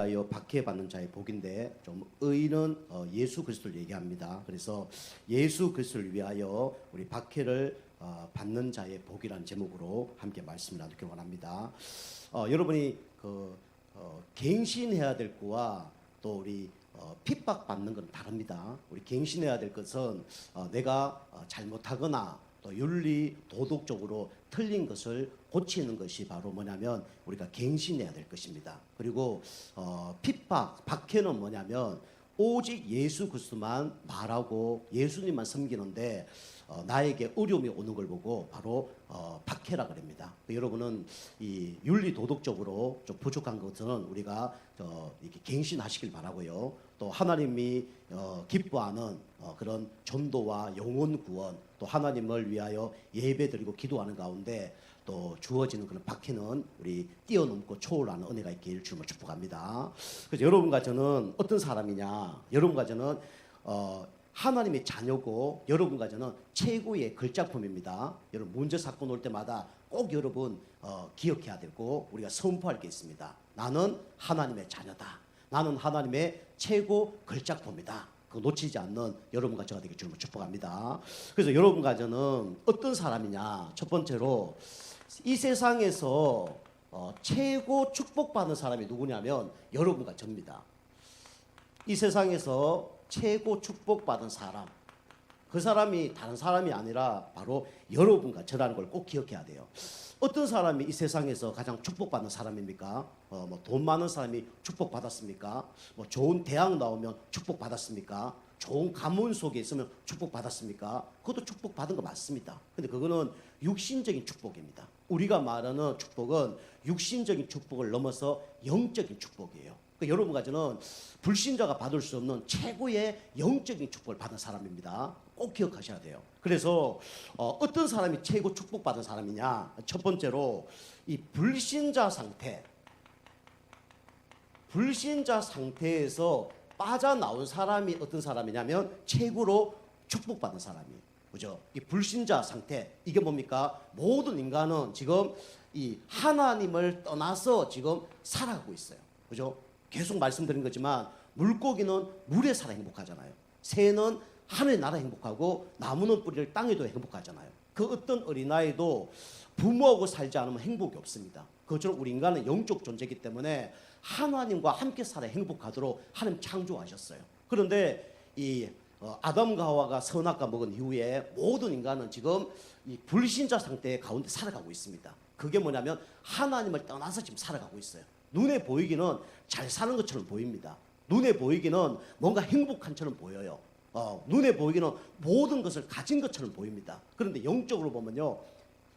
위하여 박해받는 자의 복인데 좀 의는 예수 그리스도를 얘기합니다. 그래서 예수 그리스도를 위하여 우리 박해를 받는 자의 복이라는 제목으로 함께 말씀을 나누기 원합니다. 여러분이 갱신해야 될 거와 또 우리 핍박받는 건 다릅니다. 우리 갱신해야 될 것은 내가 잘못하거나 또 윤리 도덕적으로 틀린 것을 고치는 것이 바로 뭐냐면 우리가 갱신해야 될 것입니다. 그리고 핍박, 박해는 뭐냐면 오직 예수 그리스도만 말하고 예수님만 섬기는데 나에게 어려움이 오는 걸 보고 바로 박해라 그럽니다. 여러분은 이 윤리 도덕적으로 좀 부족한 것은 우리가 이렇게 갱신하시길 바라고요. 또 하나님이 기뻐하는 그런 전도와 영혼 구원, 또 하나님을 위하여 예배드리고 기도하는 가운데 또 주어지는 그런 박해는 우리 뛰어넘고 초월하는 은혜가 있길 주님을 축복합니다. 그래서 여러분과 저는 어떤 사람이냐? 여러분과 저는 하나님의 자녀고 여러분과 저는 최고의 걸작품입니다. 여러분 문제 사건 올 때마다 꼭 여러분 기억해야 되고 우리가 선포할 게 있습니다. 나는 하나님의 자녀다. 나는 하나님의 최고 걸작품이다. 그거 놓치지 않는 여러분과 저가 되길 주님을 축복합니다. 그래서 여러분과 저는 어떤 사람이냐? 첫 번째로 이 세상에서 최고 축복받는 사람이 누구냐면 여러분과 저입니다. 이 세상에서 최고 축복받은 사람, 그 사람이 다른 사람이 아니라 바로 여러분과 저라는 걸 꼭 기억해야 돼요. 어떤 사람이 이 세상에서 가장 축복받는 사람입니까? 돈 많은 사람이 축복받았습니까? 좋은 대학 나오면 축복받았습니까? 좋은 가문 속에 있으면 축복받았습니까? 그것도 축복받은 거 맞습니다. 근데 그거는 육신적인 축복입니다. 우리가 말하는 축복은 육신적인 축복을 넘어서 영적인 축복이에요. 그러니까 여러분과 저는 불신자가 받을 수 없는 최고의 영적인 축복을 받은 사람입니다. 꼭 기억하셔야 돼요. 그래서 어떤 사람이 최고 축복받은 사람이냐? 첫 번째로 이 불신자 상태에서 빠져나온 사람이 어떤 사람이냐면 최고로 축복받은 사람이에요. 그죠? 이 불신자 상태, 이게 뭡니까? 모든 인간은 지금 이 하나님을 떠나서 지금 살아가고 있어요. 그죠? 계속 말씀드린 거지만 물고기는 물에 살아 행복하잖아요. 새는 하늘의 나라 행복하고 나무는 뿌리를 땅에도 행복하잖아요. 그 어떤 어린아이도 부모하고 살지 않으면 행복이 없습니다. 그것처럼 우리 인간은 영적 존재이기 때문에 하나님과 함께 살아 행복하도록 하나님 창조하셨어요. 그런데 이 아담과 하와가 선악과 먹은 이후에 모든 인간은 지금 이 불신자 상태 가운데 살아가고 있습니다. 그게 뭐냐면 하나님을 떠나서 지금 살아가고 있어요. 눈에 보이기는 잘 사는 것처럼 보입니다. 눈에 보이기는 뭔가 행복한처럼 보여요. 눈에 보이기는 모든 것을 가진 것처럼 보입니다. 그런데 영적으로 보면요,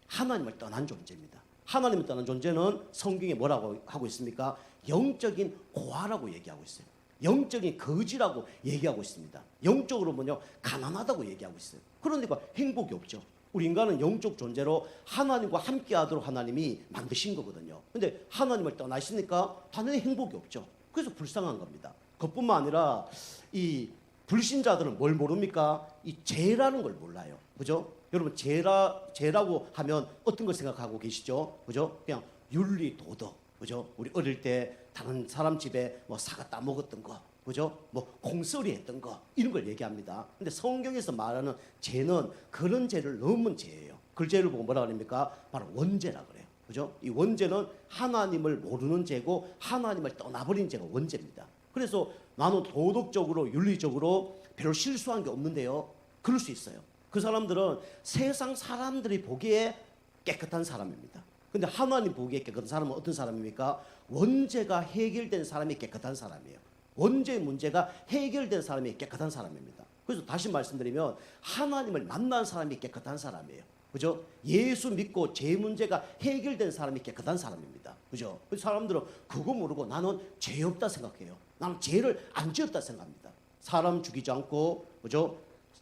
하나님을 떠난 존재입니다. 하나님을 떠난 존재는 성경에 뭐라고 하고 있습니까? 영적인 고아라고 얘기하고 있어요. 영적인 거지라고 얘기하고 있습니다. 영적으로 보면요, 가난하다고 얘기하고 있어요. 그러니까 행복이 없죠. 우리 인간은 영적 존재로 하나님과 함께하도록 하나님이 만드신 거거든요. 근데 하나님을 떠나시니까 당연히 행복이 없죠. 그래서 불쌍한 겁니다. 그뿐만 아니라 이 불신자들은 뭘 모릅니까? 이 죄라는 걸 몰라요. 그죠? 여러분 죄라고 하면 어떤 걸 생각하고 계시죠? 그죠? 그냥 윤리 도덕. 그죠? 우리 어릴 때 다른 사람 집에 사과 따먹었던 거. 그죠? 콩소리 했던 거, 이런 걸 얘기합니다. 근데 성경에서 말하는 죄는 그런 죄를 넘은 죄예요. 그 죄를 보고 뭐라 그럽니까? 바로 원죄라 그래요. 그죠? 이 원죄는 하나님을 모르는 죄고 하나님을 떠나버린 죄가 원죄입니다. 그래서 나는 도덕적으로 윤리적으로 별로 실수한 게 없는데요. 그럴 수 있어요. 그 사람들은 세상 사람들이 보기에 깨끗한 사람입니다. 근데 하나님 보기에 깨끗한 사람은 어떤 사람입니까? 원죄가 해결된 사람이 깨끗한 사람이에요. 원죄의 문제가 해결된 사람이 깨끗한 사람입니다. 그래서 다시 말씀드리면 하나님을 만난 사람이 깨끗한 사람이에요. 그죠? 예수 믿고 죄 문제가 해결된 사람이 깨끗한 사람입니다. 그죠? 사람들은 그거 모르고 나는 죄 없다 생각해요. 나는 죄를 안 지었다 생각합니다. 사람 죽이지 않고, 그죠?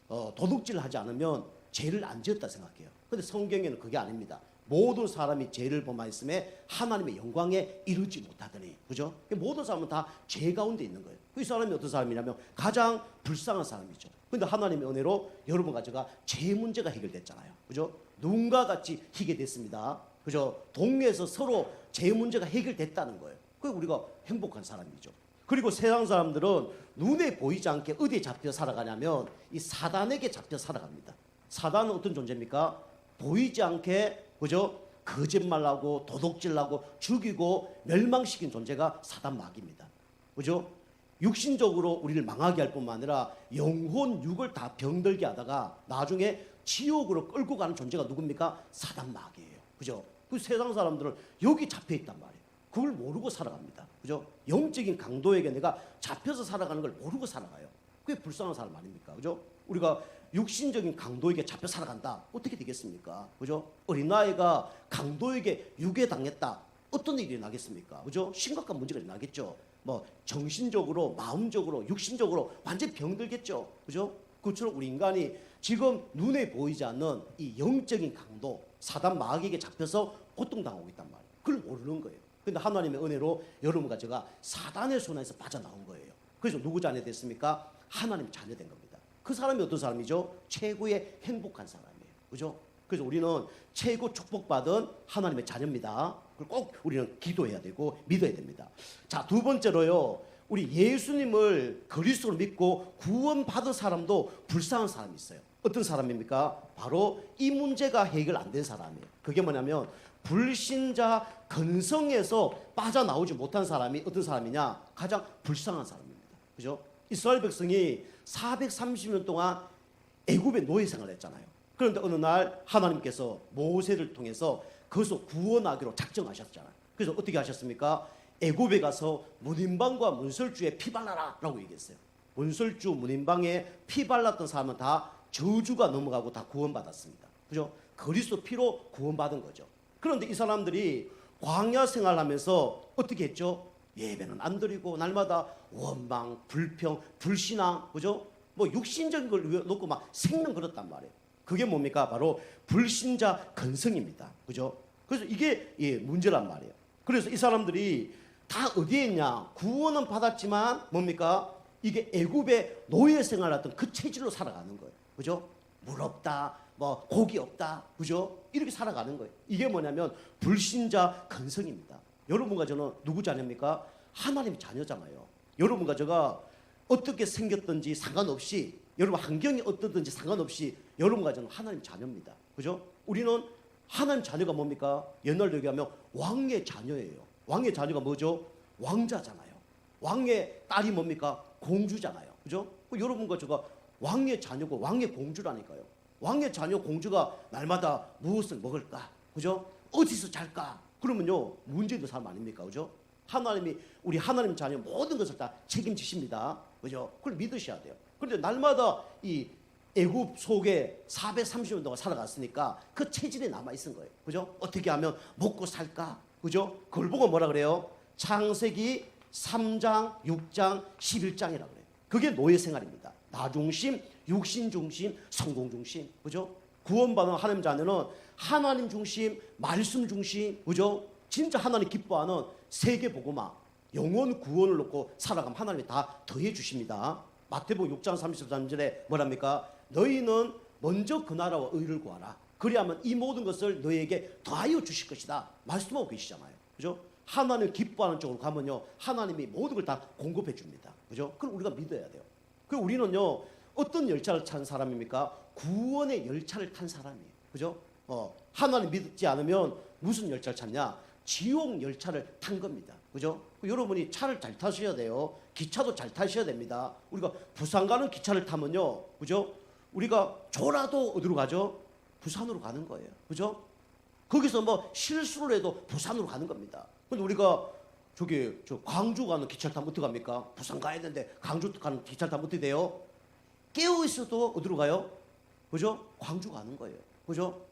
도둑질 하지 않으면 죄를 안 지었다 생각해요. 근데 성경에는 그게 아닙니다. 모든 사람이 죄를 범하였음에 하나님의 영광에 이르지 못하더니, 그죠? 모든 사람은 다 죄 가운데 있는 거예요. 이 사람이 어떤 사람이냐면 가장 불쌍한 사람이죠. 근데 하나님의 은혜로 여러분과 제가 죄 문제가 해결됐잖아요. 그죠? 누군가 같이 희게 됐습니다. 그죠? 동네에서 서로 죄 문제가 해결됐다는 거예요. 그게 우리가 행복한 사람이죠. 그리고 세상 사람들은 눈에 보이지 않게 어디에 잡혀 살아가냐면 이 사단에게 잡혀 살아갑니다. 사단은 어떤 존재입니까? 보이지 않게 그죠? 거짓말하고 도둑질하고 죽이고 멸망시킨 존재가 사단 마귀입니다. 그죠? 육신적으로 우리를 망하게 할 뿐만 아니라 영혼 육을 다 병들게 하다가 나중에 지옥으로 끌고 가는 존재가 누굽니까? 사단 마귀예요. 그죠? 그 세상 사람들은 여기 잡혀 있단 말이에요. 그걸 모르고 살아갑니다. 그죠? 영적인 강도에게 내가 잡혀서 살아가는 걸 모르고 살아가요. 그게 불쌍한 사람 아닙니까? 그죠? 우리가 육신적인 강도에게 잡혀 살아간다. 어떻게 되겠습니까? 그죠? 어린아이가 강도에게 유괴당했다. 어떤 일이 나겠습니까? 그죠? 심각한 문제가 나겠죠. 뭐 정신적으로, 마음적으로, 육신적으로 완전히 병들겠죠. 그죠? 그처럼 우리 인간이 지금 눈에 보이지 않는 이 영적인 강도, 사단 마귀에게 잡혀서 고통당하고 있단 말이에요. 그걸 모르는 거예요. 근데 하나님의 은혜로 여러분과 제가 사단의 손에서 빠져나온 거예요. 그래서 누구 자녀 됐습니까? 하나님 자녀 된 겁니다. 그 사람이 어떤 사람이죠? 최고의 행복한 사람이에요. 그죠? 그래서 우리는 최고 축복받은 하나님의 자녀입니다. 그걸 꼭 우리는 기도해야 되고 믿어야 됩니다. 자, 두 번째로요. 우리 예수님을 그리스도로 믿고 구원받은 사람도 불쌍한 사람이 있어요. 어떤 사람입니까? 바로 이 문제가 해결 안 된 사람이에요. 그게 뭐냐면 불신자 근성에서 빠져나오지 못한 사람이 어떤 사람이냐? 가장 불쌍한 사람입니다. 그죠? 이스라엘 백성이 430년 동안 애굽의 노예 생활을 했잖아요. 그런데 어느 날 하나님께서 모세를 통해서 거기서 구원하기로 작정하셨잖아요. 그래서 어떻게 하셨습니까? 애굽에 가서 문인방과 문설주에 피 발라라 라고 얘기했어요. 문설주 문인방에 피 발랐던 사람은 다 저주가 넘어가고 다 구원받았습니다. 그죠? 그리스도 피로 구원받은 거죠. 그런데 이 사람들이 광야 생활하면서 어떻게 했죠? 예배는 안 드리고 날마다 원망, 불평, 불신앙, 그죠? 뭐 육신적인 걸 놓고 막 생명 걸었단 말이에요. 그게 뭡니까? 바로 불신자 근성입니다. 그죠? 그래서 이게 문제란 말이에요. 그래서 이 사람들이 다 어디에 있냐? 구원은 받았지만 뭡니까? 이게 애굽의 노예 생활하던 그 체질로 살아가는 거예요. 그죠? 물 없다, 뭐 고기 없다, 그죠? 이렇게 살아가는 거예요. 이게 뭐냐면 불신자 근성입니다. 여러분과 저는 누구 자녀입니까? 하나님 자녀잖아요. 여러분과 제가 어떻게 생겼든지 상관없이, 여러분 환경이 어떻든지 상관없이 여러분과 저는 하나님 자녀입니다. 그죠? 우리는 하나님 자녀가 뭡니까? 옛날로 얘기하면 왕의 자녀예요. 왕의 자녀가 뭐죠? 왕자잖아요. 왕의 딸이 뭡니까? 공주잖아요. 그죠? 여러분과 제가 왕의 자녀고 왕의 공주라니까요. 왕의 자녀 공주가 날마다 무엇을 먹을까? 그죠? 어디서 잘까? 그러면요, 문제 있는 사람 아닙니까? 그죠? 하나님이 우리 하나님 자녀 모든 것을 다 책임지십니다. 그죠? 그걸 믿으셔야 돼요. 그런데 날마다 이 애굽 속에 430년 동안 살아갔으니까 그 체질이 남아 있은 거예요. 그죠? 어떻게 하면 먹고 살까? 그죠? 그걸 보고 뭐라 그래요? 창세기 3장, 6장, 11장이라고 그래요. 그게 노예 생활입니다. 나 중심, 육신 중심, 성공 중심. 그죠? 구원받은 하나님 자녀는 하나님 중심, 말씀 중심. 그죠? 진짜 하나님 기뻐하는 세계 복음화, 영혼 구원을 놓고 살아가면 하나님이 다 더해 주십니다. 마태복음 6장 33절에 뭐랍니까? 너희는 먼저 그 나라와 의를 구하라. 그리하면 이 모든 것을 너희에게 더하여 주실 것이다. 말씀하고 계시잖아요. 그죠? 하나님 기뻐하는 쪽으로 가면요, 하나님이 모든 걸 다 공급해 줍니다. 그죠? 그걸 우리가 믿어야 돼요. 그 우리는요, 어떤 열차를 탄 사람입니까? 구원의 열차를 탄 사람이에요. 그죠? 하나님 믿지 않으면 무슨 열차를 탔냐? 지옥 열차를 탄 겁니다. 그죠? 여러분이 차를 잘 타셔야 돼요. 기차도 잘 타셔야 됩니다. 우리가 부산 가는 기차를 타면요, 그죠? 우리가 졸아도 어디로 가죠? 부산으로 가는 거예요. 그죠? 거기서 뭐 실수를 해도 부산으로 가는 겁니다. 근데 우리가 저 광주 가는 기차를 타면 어떻게 합니까? 부산 가야 되는데 광주 가는 기차를 타면 어떻게 돼요? 깨어 있어도 어디로 가요? 그죠? 광주 가는 거예요. 그죠?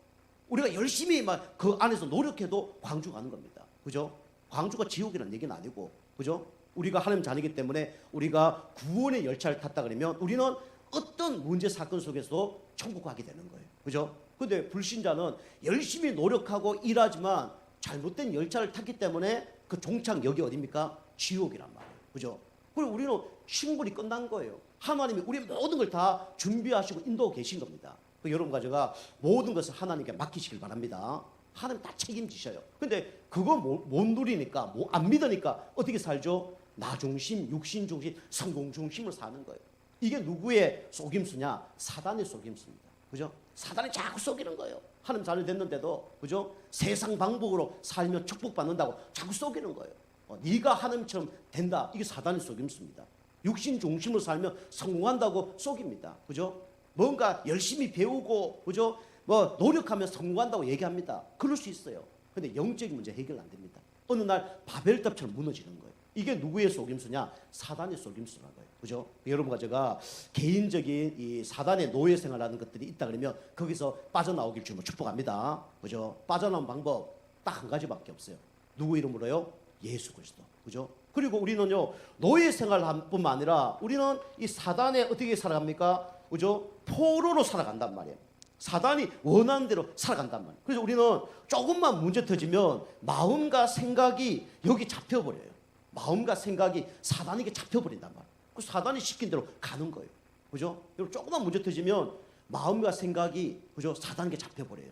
우리가 열심히 막 그 안에서 노력해도 광주 가는 겁니다. 그죠? 광주가 지옥이라는 얘기는 아니고, 그죠? 우리가 하나님 자녀이기 때문에 우리가 구원의 열차를 탔다 그러면 우리는 어떤 문제 사건 속에서도 천국 가게 되는 거예요. 그죠? 근데 불신자는 열심히 노력하고 일하지만 잘못된 열차를 탔기 때문에 그 종착 역이 어디입니까? 지옥이란 말이에요. 그죠? 그리고 우리는 신분이 끝난 거예요. 하나님이 우리 모든 걸 다 준비하시고 인도하고 계신 겁니다. 여러분과 제가 모든 것을 하나님께 맡기시길 바랍니다. 하나님 다 책임지셔요. 근데 그거 못 누리니까, 안 믿으니까 어떻게 살죠? 나 중심, 육신 중심, 성공 중심을 사는 거예요. 이게 누구의 속임수냐? 사단의 속임수입니다. 그죠? 사단이 자꾸 속이는 거예요. 하나님 자녀 됐는데도, 그죠? 세상 방법으로 살면 축복받는다고 자꾸 속이는 거예요. 네가 하나님처럼 된다. 이게 사단의 속임수입니다. 육신 중심으로 살면 성공한다고 속입니다. 그죠? 뭔가 열심히 배우고, 그죠? 뭐 노력하면 성공한다고 얘기합니다. 그럴 수 있어요. 근데 영적인 문제 해결 안 됩니다. 어느 날 바벨탑처럼 무너지는 거예요. 이게 누구의 속임수냐? 사단의 속임수라고요. 그죠? 여러분과 제가 개인적인 이 사단의 노예 생활하는 것들이 있다 그러면 거기서 빠져나오길 주면 축복합니다. 그죠? 빠져나온 방법 딱 한 가지밖에 없어요. 누구 이름으로요? 예수 그리스도. 그죠? 그리고 우리는요, 노예 생활뿐만 아니라 우리는 이 사단에 어떻게 살아갑니까? 그죠? 포로로 살아간단 말이에요. 사단이 원하는 대로 살아간단 말이에요. 그래서 우리는 조금만 문제 터지면 마음과 생각이 여기 잡혀버려요. 마음과 생각이 사단에게 잡혀버린단 말이에요. 그 사단이 시킨 대로 가는 거예요. 그죠? 조금만 문제 터지면 마음과 생각이, 그죠? 사단에게 잡혀버려요.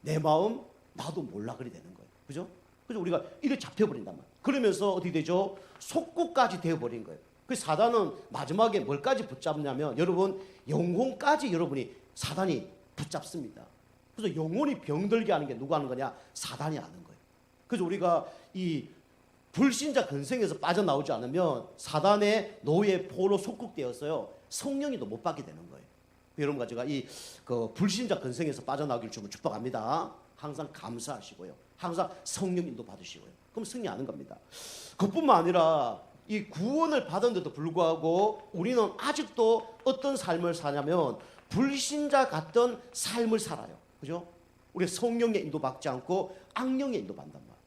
내 마음 나도 몰라 그래 되는 거예요. 그죠? 그래서 우리가 이렇게 잡혀버린단 말이에요. 그러면서 어떻게 되죠? 속국까지 되어버린 거예요. 그 사단은 마지막에 뭘까지 붙잡냐면, 여러분, 영혼까지 여러분이 사단이 붙잡습니다. 그래서 영혼이 병들게 하는 게 누가 하는 거냐? 사단이 하는 거예요. 그래서 우리가 이 불신자 근성에서 빠져나오지 않으면 사단의 노예 포로 속국되어서요, 성령이도 못 받게 되는 거예요. 여러분과 제가 이 불신자 근성에서 빠져나오길 주면 축복합니다. 항상 감사하시고요. 항상 성령 인도 받으시고요. 그럼 승리하는 겁니다. 그뿐만 아니라 이 구원을 받았는데도 불구하고 우리는 아직도 어떤 삶을 사냐면 불신자 같던 삶을 살아요. 그죠? 우리 성령의 인도 받지 않고 악령의 인도 받는단 말이에요.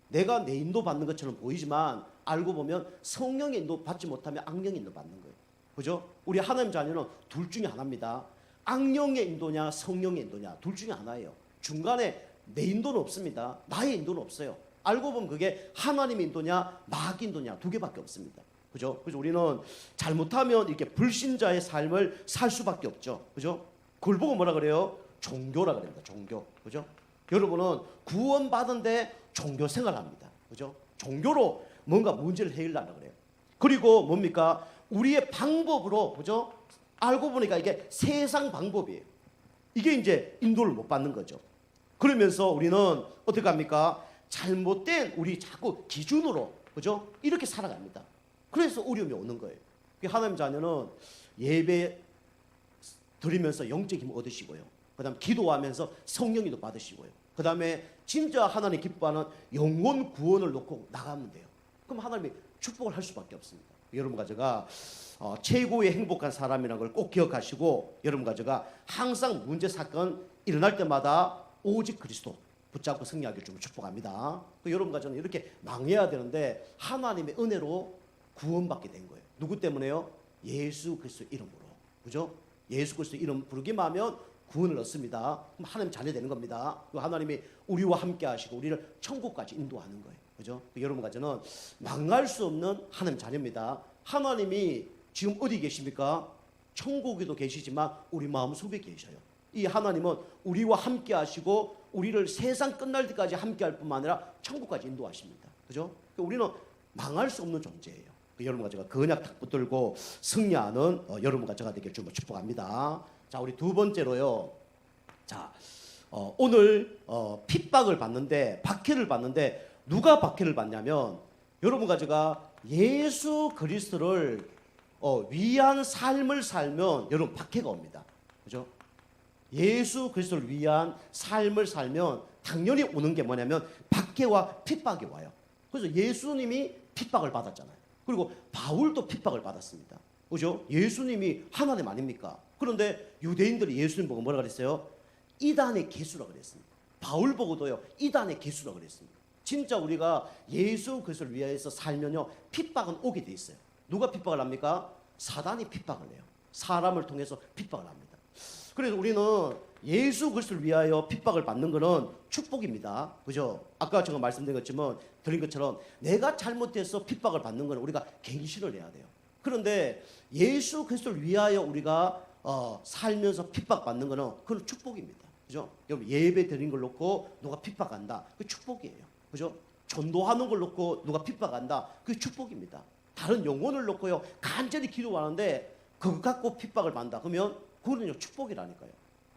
내가 내 인도 받는 것처럼 보이지만 알고 보면 성령의 인도 받지 못하면 악령의 인도 받는 거예요. 그죠? 우리 하나님 자녀는 둘 중에 하나입니다. 악령의 인도냐 성령의 인도냐 둘 중에 하나예요. 중간에 내 인도는 없습니다. 나의 인도는 없어요. 알고 보면 그게 하나님의 인도냐 마귀 인도냐 두 개밖에 없습니다. 그죠? 그래서 우리는 잘못하면 이렇게 불신자의 삶을 살 수밖에 없죠. 그죠? 그걸 보고 뭐라 그래요? 종교라 그럽니다. 종교. 그죠? 여러분은 구원받은데 종교 생활합니다. 그죠? 종교로 뭔가 문제를 해결하려고 그래요. 그리고 뭡니까? 우리의 방법으로, 그죠? 알고 보니까 이게 세상 방법이에요. 이게 이제 인도를 못 받는 거죠. 그러면서 우리는 어떻게 합니까? 잘못된 우리 자꾸 기준으로, 그죠? 이렇게 살아갑니다. 그래서 어려움이 오는 거예요. 하나님 자녀는 예배 드리면서 영적 힘을 얻으시고요. 그 다음에 기도하면서 성령님도 받으시고요. 그 다음에 진짜 하나님 기뻐하는 영혼 구원을 놓고 나가면 돼요. 그럼 하나님이 축복을 할 수밖에 없습니다. 여러분과 제가 최고의 행복한 사람이라는 걸 꼭 기억하시고, 여러분과 제가 항상 문제 사건 일어날 때마다 오직 그리스도 붙잡고 승리하기를 좀 축복합니다. 여러분과 저는 이렇게 망해야 되는데 하나님의 은혜로 구원받게 된 거예요. 누구 때문에요? 예수 그리스도 이름으로. 그죠? 예수 그리스도 이름 부르기만 하면 구원을 얻습니다. 그럼 하나님 자녀 되는 겁니다. 하나님이 우리와 함께 하시고 우리를 천국까지 인도하는 거예요. 그죠? 여러분과 저는 망할 수 없는 하나님 자녀입니다. 하나님이 지금 어디 계십니까? 천국에도 계시지만 우리 마음속에 계셔요. 이 하나님은 우리와 함께 하시고 우리를 세상 끝날 때까지 함께 할 뿐만 아니라 천국까지 인도하십니다. 그죠? 우리는 망할 수 없는 존재예요. 여러분과 제가 근약 탁 붙들고 승리하는 여러분과 제가 되길 주로 축복합니다. 자, 우리 두 번째로요. 자, 오늘 핍박을 받는데, 박해를 받는데 누가 박해를 받냐면 여러분과 제가 예수 그리스도를 위한 삶을 살면 여러분 박해가 옵니다. 그죠? 예수 그리스도를 위한 삶을 살면 당연히 오는 게 뭐냐면 박해와 핍박이 와요. 그래서 예수님이 핍박을 받았잖아요. 그리고 바울도 핍박을 받았습니다. 그죠? 예수님이 하나님 아닙니까? 그런데 유대인들이 예수님 보고 뭐라 그랬어요? 이단의 개수라 그랬습니다. 바울 보고도요, 이단의 개수라 그랬습니다. 진짜 우리가 예수 그리스도를 위하여서 살면요, 핍박은 오게 돼 있어요. 누가 핍박을 합니까? 사단이 핍박을 해요. 사람을 통해서 핍박을 합니다. 그래서 우리는 예수 그리스도를 위하여 핍박을 받는 것은 축복입니다. 그죠? 아까 제가 말씀드린 것처럼 내가 잘못해서 핍박을 받는 것은 우리가 갱신을 해야 돼요. 그런데 예수 그리스도를 위하여 우리가 살면서 핍박받는 것은 그건 축복입니다. 그죠? 여러분 예배 드린 걸 놓고 누가 핍박한다. 그 축복이에요. 그죠? 전도하는 걸 놓고 누가 핍박한다. 그게 축복입니다. 다른 영혼을 놓고요 간절히 기도하는데 그거 갖고 핍박을 받는다. 그러면 그거는요 축복이라니까요.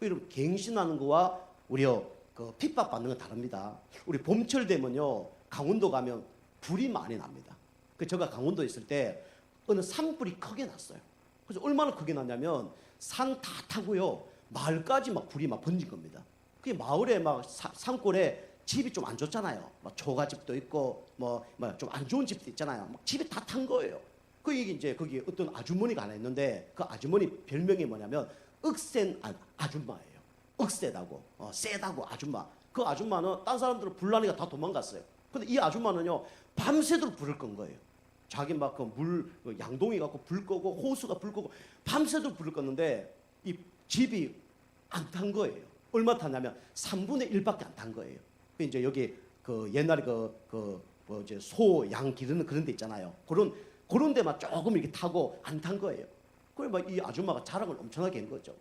여러분 갱신하는 거와 우리요 그 핍박 받는 건 다릅니다. 우리 봄철 되면요 강원도 가면 불이 많이 납니다. 그 제가 강원도에 있을 때 어느 산불이 크게 났어요. 그래서 얼마나 크게 났냐면 산 다 타고요 마을까지 막 불이 막 번진 겁니다. 그게 마을에 막 산골에 집이 좀 안 좋잖아요. 막 초가집도 있고 뭐 좀 안 좋은 집도 있잖아요. 막 집이 다 탄 거예요. 그 얘기 이제 거기 어떤 아주머니가 하나 있는데 그 아주머니 별명이 뭐냐면 억센 아줌마예요. 억세다고 세다고 아줌마. 그 아줌마는 딴 사람들은 불나니까 다 도망갔어요. 근데 이 아줌마는요 밤새도록 불을 끈 거예요. 자기 막 그 물 양동이 갖고 불 끄고 호수가 불 끄고 밤새도록 불을 껐는데 이 집이 안 탄 거예요. 얼마 탔냐면 3분의 1밖에 안 탄 거예요. 이제 여기 그 옛날에 뭐 이제 소, 양 기르는 그런 데 있잖아요. 그런 데만 조금 이렇게 타고 안 탄 거예요. 그래 막 이 아줌마가 자랑을 엄청나게 한 거죠.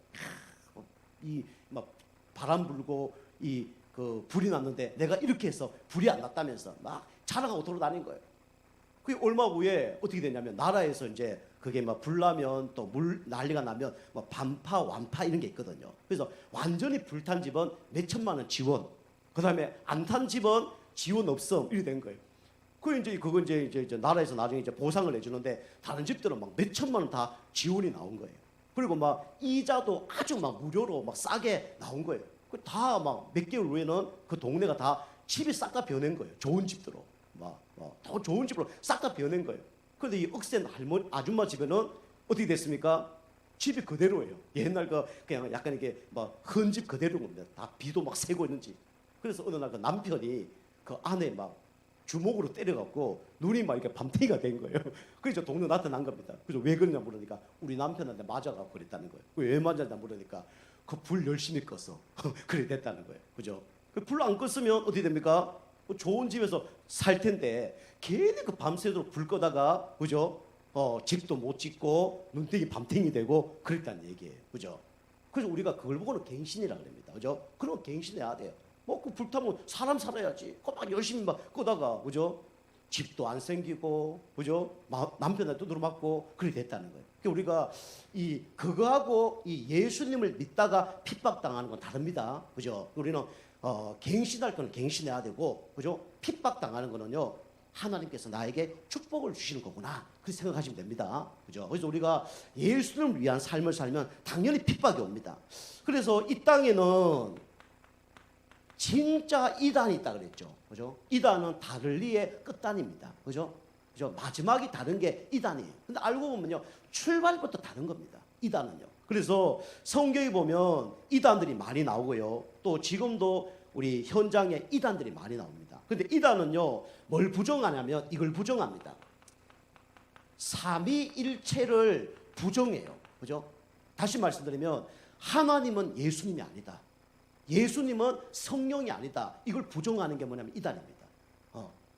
이 막 바람 불고 이 그 불이 났는데 내가 이렇게 해서 불이 안 났다면서 막 자랑하고 돌아다닌 거예요. 그게 얼마 후에 어떻게 되냐면 나라에서 이제 그게 막 불나면 또 물 난리가 나면 뭐 반파 완파 이런 게 있거든요. 그래서 완전히 불탄 집은 몇 천만 원 지원. 그다음에 안 탄 집은 지원 없음 이렇게 된 거예요. 그거 이제 나라에서 나중에 이제 보상을 해주는데 다른 집들은 막 몇 천만 원 다 지원이 나온 거예요. 그리고 막 이자도 아주 막 무료로 막 싸게 나온 거예요. 그 다 막 몇 개월 후에는 그 동네가 다 집이 싹 다 변한 거예요. 좋은 집들로 더 좋은 집으로 싹 다 변한 거예요. 그런데 이 억센 할머니 아줌마 집에는 어떻게 됐습니까? 집이 그대로예요. 옛날 그냥 약간 이게 막 헌 집 그대로인 겁니다. 다 비도 막 새고 있는 집. 그래서 어느 날 그 남편이 그 아내 막 주먹으로 때려갖고 눈이 막 이렇게 밤탱이가 된 거예요. 그래서 동네 나타난 겁니다. 그래서 왜 그러냐 물으니까 우리 남편한테 맞아갖고 그랬다는 거예요. 왜 맞았냐 물으니까 그 불 열심히 껐어. 그래 됐다는 거예요. 그죠? 그 불 안 껐으면 어떻게 됩니까? 좋은 집에서 살 텐데 괜히 그 밤새도록 불 끄다가 그죠? 집도 못 짓고 눈탱이 밤탱이 되고 그랬다는 얘기예요. 그죠? 그래서 우리가 그걸 보고는 갱신이라고 합니다. 그죠? 그럼 갱신해야 돼요. 뭐 그 불타면 사람 살아야지. 그 막 열심히 막 끄다가 그죠? 집도 안 생기고 그죠? 남편한테 두드려 맞고 그렇게 됐다는 거예요. 그러니까 우리가 그거하고 이 예수님을 믿다가 핍박당하는 건 다릅니다. 그죠? 우리는 갱신할 거는 갱신해야 되고 그죠? 핍박당하는 거는요. 하나님께서 나에게 축복을 주시는 거구나. 그렇게 생각하시면 됩니다. 그죠? 그래서 우리가 예수님을 위한 삶을 살면 당연히 핍박이 옵니다. 그래서 이 땅에는 진짜 이단이 있다 그랬죠. 그죠? 이단은 다를리의 끝단입니다. 그죠? 그죠? 마지막이 다른 게 이단이에요. 근데 알고 보면요. 출발부터 다른 겁니다. 이단은요. 그래서 성경에 보면 이단들이 많이 나오고요. 또 지금도 우리 현장에 이단들이 많이 나옵니다. 근데 이단은요. 뭘 부정하냐면 이걸 부정합니다. 삼위일체를 부정해요. 그죠? 다시 말씀드리면 하나님은 예수님이 아니다. 예수님은 성령이 아니다. 이걸 부정하는 게 뭐냐면 이단입니다.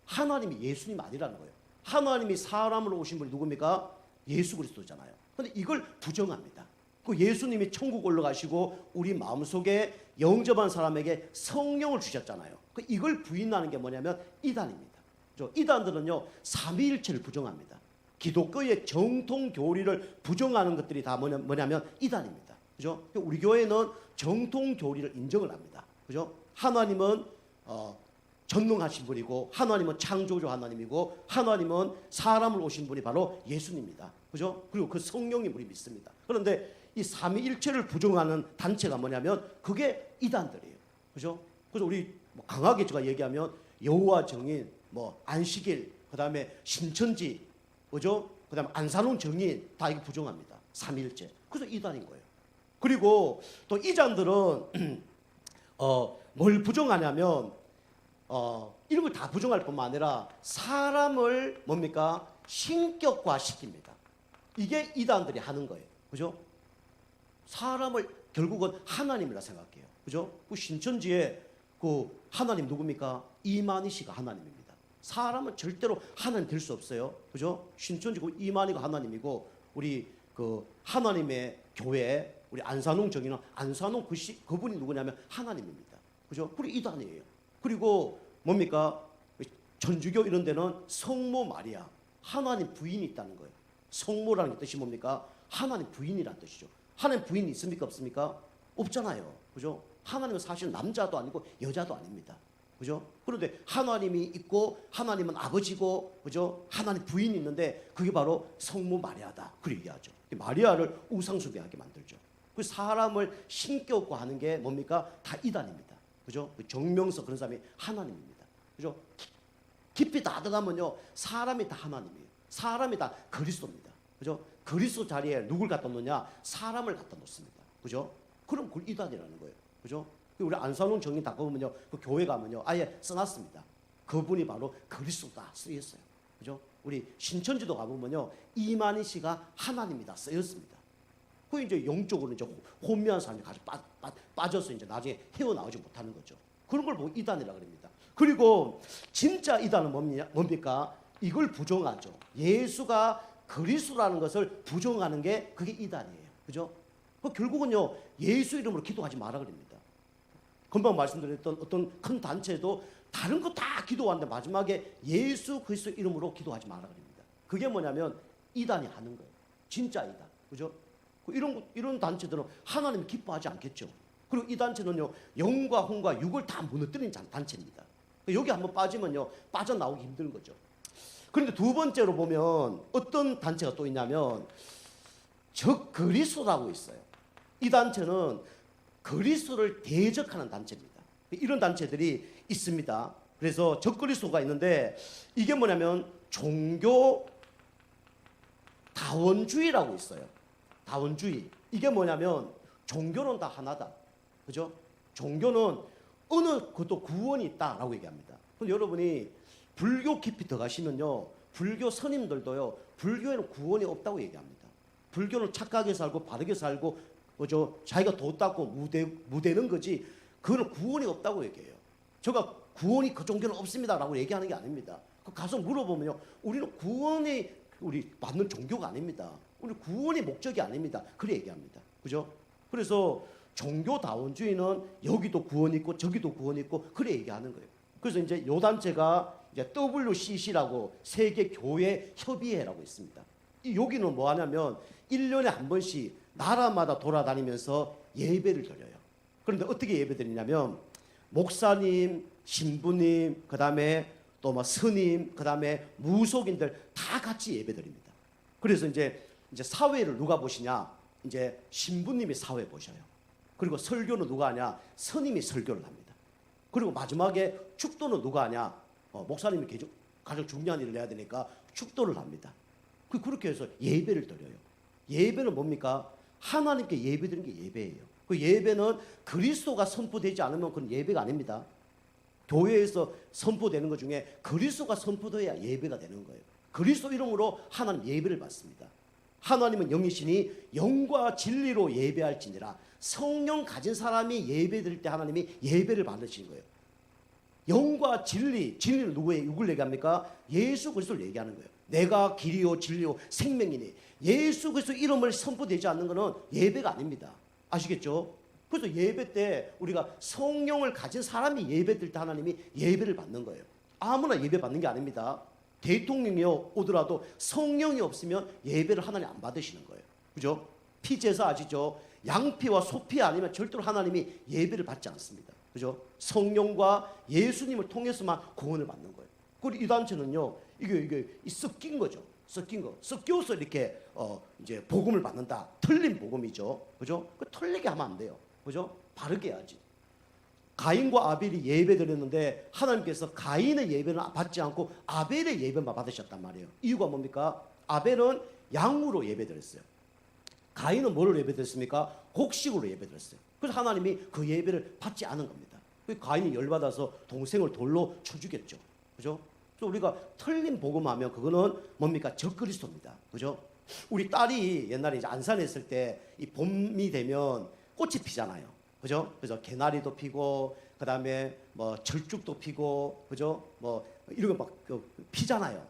하나님이 예수님 아니라는 거예요. 하나님이 사람으로 오신 분이 누굽니까? 예수 그리스도잖아요. 그런데 이걸 부정합니다. 그 예수님이 천국 올라가시고 우리 마음속에 영접한 사람에게 성령을 주셨잖아요. 이걸 부인하는 게 뭐냐면 이단입니다. 이단들은요 삼위일체를 부정합니다. 기독교의 정통 교리를 부정하는 것들이 다 뭐냐면 이단입니다. 그죠? 우리 교회는 정통 교리를 인정을 합니다. 그죠? 하나님은 전능하신 분이고 하나님은 창조주 하나님이고 하나님은 사람을 오신 분이 바로 예수님입니다. 그죠? 그리고 그 성령님 우리 믿습니다. 그런데 이 삼위일체를 부정하는 단체가 뭐냐면 그게 이단들이에요. 그죠? 그래서 우리 강하게 제가 얘기하면 여호와 정인, 안식일, 그다음에 신천지, 그죠? 그다음에 안산홍 정인 다 이거 부정합니다. 삼위일체. 그래서 이단인 거예요. 그리고 또 이단들은 뭘 부정하냐면 이런 걸 다 부정할 뿐만 아니라 사람을 뭡니까? 신격화 시킵니다. 이게 이단들이 하는 거예요. 그죠? 사람을 결국은 하나님이라 생각해요. 그죠? 그 신천지에 그 하나님 누굽니까? 이만희 씨가 하나님입니다. 사람은 절대로 하나님 될 수 없어요. 그죠? 신천지 그 이만희가 하나님이고 우리 그 하나님의 교회 우리 안산홍 정의는 안산홍 그분이 누구냐면 하나님입니다. 그죠? 그리고 이단이에요. 그리고 뭡니까? 천주교 이런 데는 성모 마리아, 하나님 부인이 있다는 거예요. 성모라는 게 뜻이 뭡니까? 하나님 부인이라는 뜻이죠. 하나님 부인이 있습니까? 없습니까? 없잖아요. 그죠? 하나님은 사실 남자도 아니고 여자도 아닙니다. 그죠? 그런데 하나님이 있고 하나님은 아버지고, 그죠? 하나님 부인이 있는데 그게 바로 성모 마리아다. 그렇게 얘기하죠. 마리아를 우상숭배하게 만들죠. 그 사람을 신격고 하는 게 뭡니까? 다 이단입니다. 그죠? 정명석 그런 사람이 하나님입니다. 그죠? 깊이 다 들어가면요, 사람이 다 하나님이에요. 사람이 다 그리스도입니다. 그죠? 그리스도 자리에 누굴 갖다 놓냐? 사람을 갖다 놓습니다. 그죠? 그럼 그걸 이단이라는 거예요. 그죠? 우리 안산홍 정인 다 보면요, 그 교회 가면요, 아예 써놨습니다. 그분이 바로 그리스도다 쓰였어요. 그죠? 우리 신천지도 가보면요, 이만희 씨가 하나님이다 쓰였습니다. 그 이제 영적으로 이제 혼미한 사람이 가서 빠져서 이제 나중에 헤어나오지 못하는 거죠. 그런 걸 보고 이단이라 그럽니다. 그리고 진짜 이단은 뭡니까? 이걸 부정하죠. 예수가 그리스도라는 것을 부정하는 게 그게 이단이에요. 그죠? 결국은요, 예수 이름으로 기도하지 마라 그럽니다. 금방 말씀드렸던 어떤 큰 단체도 다른 거 다 기도하는데 마지막에 예수 그리스도 이름으로 기도하지 마라 그럽니다. 그게 뭐냐면 이단이 하는 거예요. 진짜 이단. 그죠? 이런 단체들은 하나님 기뻐하지 않겠죠. 그리고 이 단체는요, 영과 혼과 육을 다 무너뜨리는 단체입니다. 여기 한번 빠지면요, 빠져나오기 힘든 거죠. 그런데 두 번째로 보면 어떤 단체가 또 있냐면 적그리스도라고 있어요. 이 단체는 그리스도를 대적하는 단체입니다. 이런 단체들이 있습니다. 그래서 적그리스도가 있는데 이게 뭐냐면 종교 다원주의라고 있어요. 다원주의. 이게 뭐냐면 종교는 다 하나다. 그죠? 종교는 어느 것도 구원이 있다라고 얘기합니다. 그럼 여러분이 불교 깊이 들어가시면요, 불교 스님들도요, 불교에는 구원이 없다고 얘기합니다. 불교는 착하게 살고 바르게 살고, 그죠? 자기가 도 닦고 무대는 거지, 그거는 구원이 없다고 얘기해요. 제가 구원이 그 종교는 없습니다라고 얘기하는 게 아닙니다. 가서 물어보면요, 우리는 구원이 우리 받는 종교가 아닙니다. 우리 구원이 목적이 아닙니다. 그래 얘기합니다. 그죠? 그래서 종교다원주의는 여기도 구원이 있고 저기도 구원이 있고 그래 얘기하는 거예요. 그래서 이제 요 단체가 이제 WCC라고 세계교회협의회라고 있습니다. 여기는 뭐 하냐면 1년에 한 번씩 나라마다 돌아다니면서 예배를 드려요. 그런데 어떻게 예배 드리냐면 목사님, 신부님, 그다음에 또 뭐 스님, 그다음에 무속인들 다 같이 예배 드립니다. 그래서 이제 사회를 누가 보시냐? 이제 신부님이 사회 보셔요. 그리고 설교는 누가 하냐? 스님이 설교를 합니다. 그리고 마지막에 축도는 누가 하냐? 목사님이 가장 중요한 일을 해야 되니까 축도를 합니다. 그렇게 해서 예배를 드려요. 예배는 뭡니까? 하나님께 예배드리는 게 예배예요. 그 예배는 그리스도가 선포되지 않으면 그건 예배가 아닙니다. 교회에서 선포되는 것 중에 그리스도가 선포돼야 예배가 되는 거예요. 그리스도 이름으로 하나님 예배를 받습니다. 하나님은 영이시니 영과 진리로 예배할지니라. 성령 가진 사람이 예배 드릴 때 하나님이 예배를 받으시는 거예요. 영과 진리는 누굴 얘기합니까? 예수 그리스도를 얘기하는 거예요. 내가 길이요 진리요 생명이니 예수 그리스도 이름을 선포되지 않는 것은 예배가 아닙니다. 아시겠죠? 그래서 예배 때 우리가 성령을 가진 사람이 예배 드릴 때 하나님이 예배를 받는 거예요. 아무나 예배 받는 게 아닙니다. 대통령이 오더라도 성령이 없으면 예배를 하나님 안 받으시는 거예요. 그죠? 피제사 아시죠? 양피와 소피 아니면 절대로 하나님이 예배를 받지 않습니다. 그죠? 성령과 예수님을 통해서만 구원을 받는 거예요. 그리고 이 단체는요, 이게 섞인 거죠. 섞여서 이렇게 이제 복음을 받는다. 틀린 복음이죠. 그죠? 틀리게 하면 안 돼요. 그죠? 바르게 해야지. 가인과 아벨이 예배 드렸는데 하나님께서 가인의 예배는 받지 않고 아벨의 예배만 받으셨단 말이에요. 이유가 뭡니까? 아벨은 양으로 예배 드렸어요. 가인은 뭐로 예배 드렸습니까? 곡식으로 예배 드렸어요. 그래서 하나님이 그 예배를 받지 않은 겁니다. 가인이 열받아서 동생을 돌로 쳐 죽였죠. 그죠? 그래서 우리가 틀린 복음하면 그거는 뭡니까? 적그리스도입니다. 그죠? 우리 딸이 옛날에 이제 안산에 있을 때 이 봄이 되면 꽃이 피잖아요. 그죠? 그래서 개나리도 피고, 그 다음에 뭐 철쭉도 피고, 그죠? 뭐 이런 거 막 피잖아요.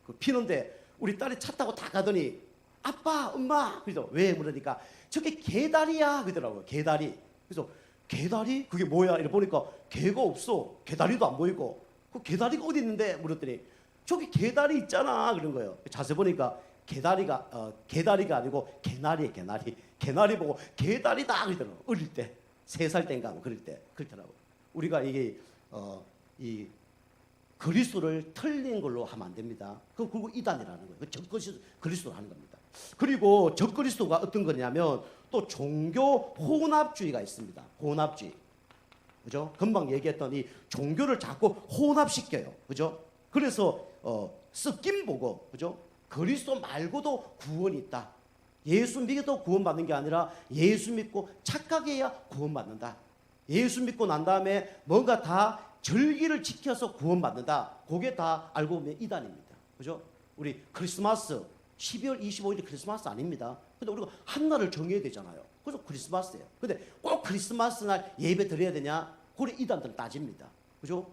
그 피는데 우리 딸이 차 타고 다 가더니 아빠, 엄마, 그래서 왜 그러니까 저게 개다리야 그러더라고요. 개다리. 그래서 개다리? 그게 뭐야? 이래 보니까 개가 없어. 개다리도 안 보이고. 그 개다리가 어디 있는데 물었더니 저기 개다리 있잖아 그런 거예요. 자세히 보니까 개다리가 아니고 개나리에 개나리. 개나리 보고 개다리다 그러더라고. 어릴 때 3살 때인가 뭐 그럴 때 그렇더라고. 우리가 이게 이 그리스도를 틀린 걸로 하면 안 됩니다. 그리고 이단이라는 거예요. 그 적그리스도로 하는 겁니다. 그리고 적그리스도가 어떤 거냐면 또 종교 혼합주의가 있습니다. 혼합주의. 그죠? 금방 얘기했던 이 종교를 자꾸 혼합시켜요. 그죠? 그래서 섞임 보고 그죠? 그리스도 말고도 구원이 있다. 예수 믿어도 구원받는 게 아니라 예수 믿고 착하게 해야 구원받는다. 예수 믿고 난 다음에 뭔가 다 절기를 지켜서 구원받는다. 그게 다 알고 보면 이단입니다. 그죠? 우리 크리스마스 12월 25일이 크리스마스 아닙니다. 근데 우리가 한 날을 정해야 되잖아요. 그래서 크리스마스예요. 근데 꼭 크리스마스 날 예배 드려야 되냐? 그래 이단들은 따집니다. 그죠?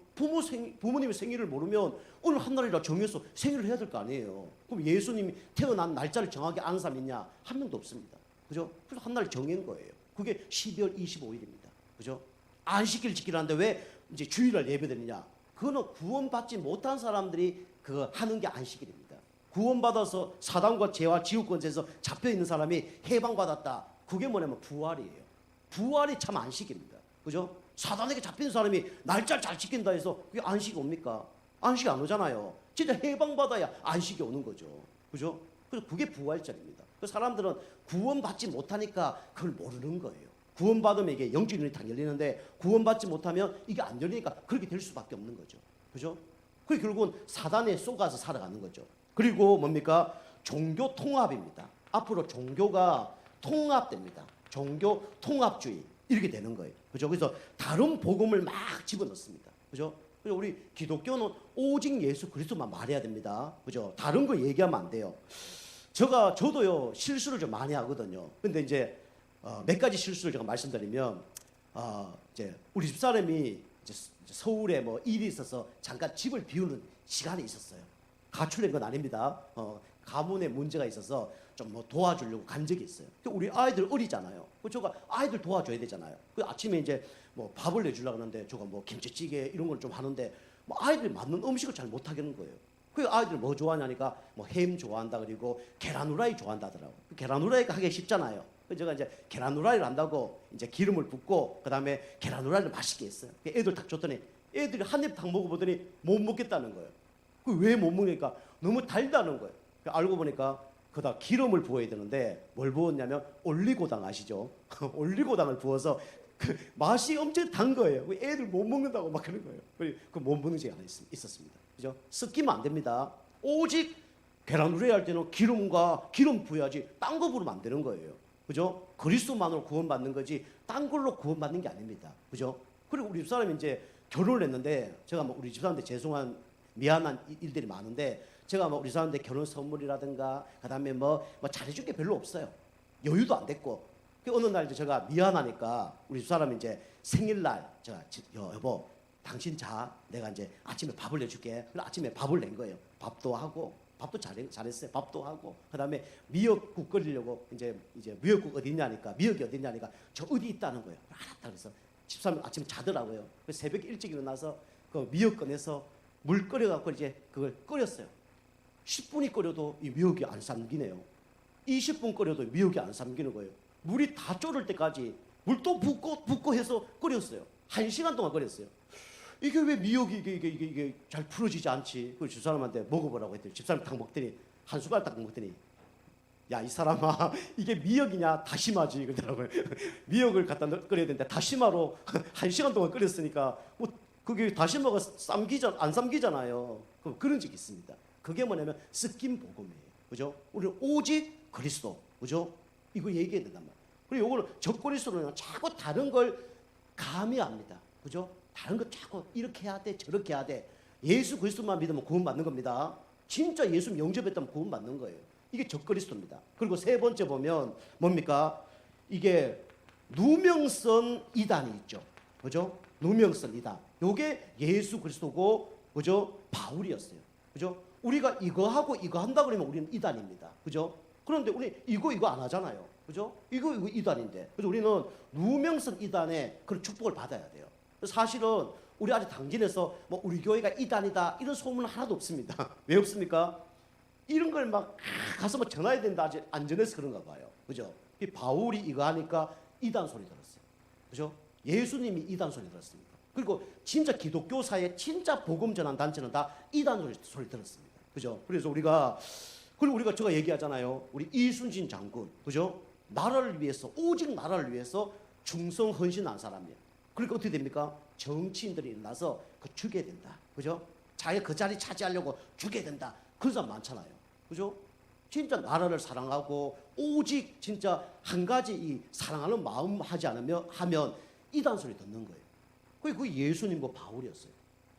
부모님의 생일을 모르면 오늘 한 날이라 정해서 생일을 해야 될 거 아니에요. 그럼 예수님이 태어난 날짜를 정하게 아는 사람 있냐? 한 명도 없습니다. 그죠? 그래서 한 날 정한 거예요. 그게 12월 25일입니다. 그죠? 안식일 지키라는데 왜 이제 주일날 예배드리냐? 그거는 구원받지 못한 사람들이 그거 하는 게 안식일입니다. 구원받아서 사단과 죄와 지옥 권세에서 잡혀 있는 사람이 해방받았다. 그게 뭐냐면 부활이에요. 부활이 참 안식입니다. 그죠? 사단에게 잡힌 사람이 날짜를 잘 지킨다 해서 그게 안식이 옵니까? 안식이 안 오잖아요. 진짜 해방받아야 안식이 오는 거죠. 그죠? 그래서 그게 부활절입니다. 그 사람들은 구원받지 못하니까 그걸 모르는 거예요. 구원받으면 이게 영적 눈이 딱 열리는데 구원받지 못하면 이게 안 열리니까 그렇게 될 수밖에 없는 거죠. 그죠? 그게 결국은 사단에 속아서 살아가는 거죠. 그리고 뭡니까? 종교 통합입니다. 앞으로 종교가 통합됩니다. 종교 통합주의 이렇게 되는 거예요. 그죠? 그래서 다른 복음을 막 집어넣습니다. 그죠? 그래서 우리 기독교는 오직 예수 그리스도만 말해야 됩니다. 그죠? 다른 거 얘기하면 안 돼요. 저도요 실수를 좀 많이 하거든요. 근데 이제 몇 가지 실수를 제가 말씀드리면 이제 우리 집사람이 이제 서울에 뭐 일이 있어서 잠깐 집을 비우는 시간이 있었어요. 가출된 건 아닙니다. 가문에 문제가 있어서 좀 뭐 도와주려고 간 적이 있어요. 우리 아이들 어리잖아요. 저가 아이들 도와줘야 되잖아요. 그 아침에 이제 뭐 밥을 내주려고 하는데 저가 뭐 김치찌개 이런 걸 좀 하는데 뭐 아이들이 맞는 음식을 잘 못하겠는 거예요. 그 아이들 뭐 좋아하냐니까 뭐 햄 좋아한다 그리고 계란 후라이 좋아한다더라고. 계란 후라이가 하기 쉽잖아요. 그래서 제가 이제 계란 후라이를 한다고 이제 기름을 붓고 그 다음에 계란 후라이를 맛있게 했어요. 애들 딱 줬더니 애들이 한 입 딱 먹어보더니 못 먹겠다는 거예요. 그 왜 못 먹으니까 너무 달다는 거예요. 알고 보니까 그다 기름을 부어야 되는데 뭘 부었냐면 올리고당 아시죠? 올리고당을 부어서 그 맛이 엄청 단 거예요. 애들 못 먹는다고 막 그런 거예요. 그 못 먹는 적이 있었습니다. 그죠? 섞이면 안 됩니다. 오직 계란 후라이 할 때는 기름과 기름 부어야지 딴 거 부으면 안 되는 거예요. 그죠? 그리스도만으로 구원받는 거지 딴 걸로 구원받는 게 아닙니다. 그죠? 그리고 우리 집사람이 이제 결혼을 했는데 제가 뭐 우리 집사람한테 미안한 일들이 많은데 제가 뭐 우리 사람한테 결혼 선물이라든가 그다음에 뭐 잘해줄 게 별로 없어요. 여유도 안 됐고 어느 날 제가 미안하니까 우리 집사람이 이제 생일날 제가 여보 당신 자 내가 이제 아침에 밥을 내줄게. 그래서 아침에 밥을 낸 거예요. 밥도 하고 밥도 잘했어요. 밥도 하고 그다음에 미역국 끓이려고 이제 미역국 어디 있냐니까 미역이 어디 있냐니까 저 어디 있다는 거예요. 알았다 그래서 집사람 아침에 자더라고요. 그래서 새벽에 일찍 일어나서 그 미역 꺼내서 물 끓여갖고 이제 그걸 끓였어요. 10분이 끓여도 이 미역이 안 삼기네요. 20분 끓여도 미역이 안 삼기는 거예요. 물이 다 졸을 때까지 물 또 붓고 해서 끓였어요. 1시간 동안 끓였어요. 이게 왜 미역이 이게 잘 풀어지지 않지? 그 집사람한테 먹어보라고 했더니 집사람 딱 먹더니 한 숟가락 딱 먹더니 야 이 사람아 이게 미역이냐 다시마지 그러더라고요. 미역을 갖다 끓여야 되는데 다시마로 1시간 동안 끓였으니까 뭐 그게 다시마가 안 삼기잖아요. 그런 적이 있습니다. 그게 뭐냐면 섞인 복음이에요. 그죠? 우리는 오직 그리스도. 그죠? 이거 얘기해야 된단 말이에요. 그리고 이거는 적그리스도는 자꾸 다른 걸 가미합니다. 그죠? 다른 거 자꾸 이렇게 해야 돼, 저렇게 해야 돼. 예수 그리스도만 믿으면 구원받는 겁니다. 진짜 예수 영접했다면 구원받는 거예요. 이게 적그리스도입니다. 그리고 세 번째 보면 뭡니까? 이게 누명선 이단이 있죠. 그죠? 누명선 이단. 요게 예수 그리스도고, 그죠? 바울이었어요. 그죠? 우리가 이거 하고 이거 한다 그러면 우리는 이단입니다. 그죠? 그런데 우리 이거 안 하잖아요. 그죠? 이거 이단인데. 그래서 우리는 누명선 이단의 그런 축복을 받아야 돼요. 사실은 우리 아직 당진에서 뭐 우리 교회가 이단이다 이런 소문은 하나도 없습니다. 왜 없습니까? 이런 걸 막 가서 뭐 전화해야 된다 아직 안전해서 그런가 봐요. 그죠? 이 바울이 이거 하니까 이단 소리 들었어요. 그죠? 예수님이 이단 소리 들었습니다. 그리고 진짜 기독교사의 진짜 복음 전한 단체는 다 이단 소리 들었습니다. 그죠? 그래서 그리고 우리가 제가 얘기하잖아요. 우리 이순신 장군, 그죠? 나라를 위해서, 오직 나라를 위해서 충성 헌신한 사람이에요. 그러니까 어떻게 됩니까? 정치인들이 일어나서 그 죽여야 된다. 그죠? 자기가 그 자리 차지하려고 죽여야 된다. 그런 사람 많잖아요. 그죠? 진짜 나라를 사랑하고 오직 진짜 한 가지 이 사랑하는 마음 하지 않으면 하면 이단 소리 듣는 거예요. 그게 예수님과 바울이었어요.